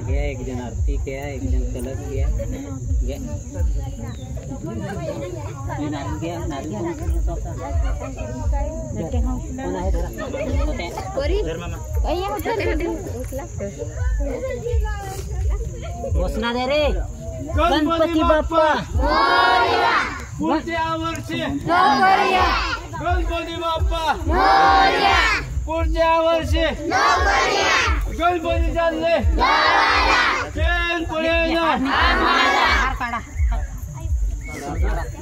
गया एक जन आरती गया एक जन कलश गया गया घोषणा दे रे गणपती बाप्पा पुढच्या वर्षी गणपती बाप्पा पुढच्या वर्षी गणपती चालले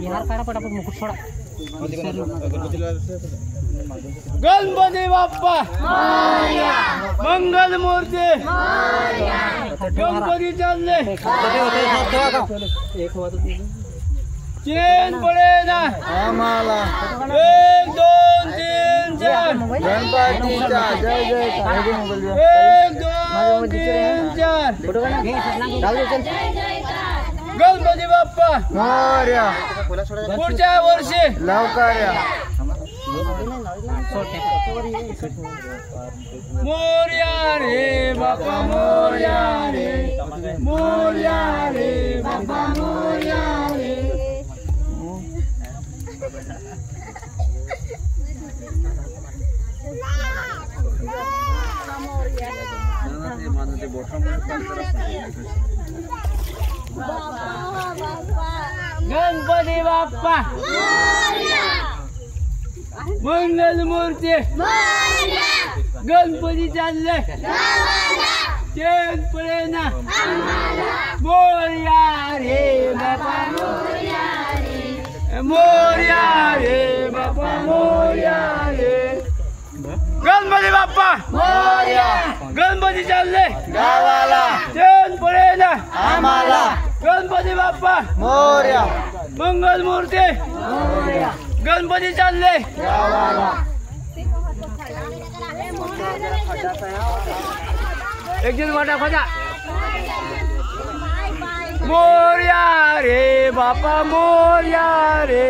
हार काढा पटापट मुकुट सोडा गणपती बाप्पा मंगल मूर्ती गणपती चालले चेन पडे ना आम्हाला 1 2 3 4 गणपतीचा जय जय 1 2 3 4 गणपती बाप्पा मोरया पुढच्या वर्षी लवकर या मोरया रे बाप्पा मोरया रे बाप्पा मोरया रे गणपती बाप्पा मंगल मूर्ती गणपती चालले चेन पडे ना मोरया रे बाप्पा मोरया रे बाप्पा मोरया रे गणपती बाप्पा मोरया गणपती चालले गावाला चेन पडे ना आम्हाला गणपती बाप्पा मोरया मंगल मूर्ती गणपती चालले गावाला एक जन वाटा खोजा मोरया रे बाप्पा मोरया रे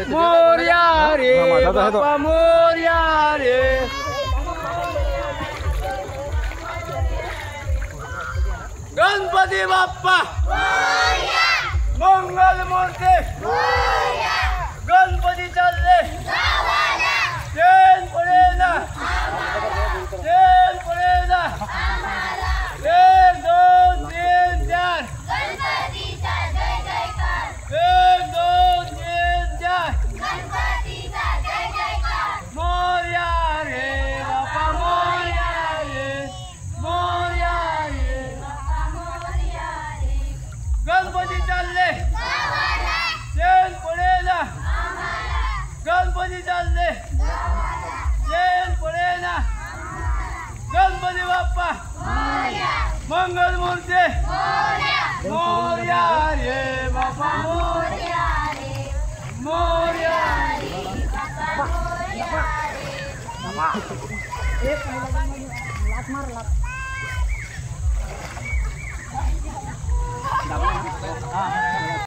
मोरया रे बाप्पा मोरया रे गणपती बाप्पा मंगल मूर्ती गणपती चालले चेन पडे ना 1 2 3 4 1 2 3 4 मोरया रे बाप्पा मोरया रे गणपती चालले चेन पडे ना गणपती चालले चेन पडे ना गणपती बाप्पा मंगल मूर्ती मोरया रे बाप्पा मोरया रे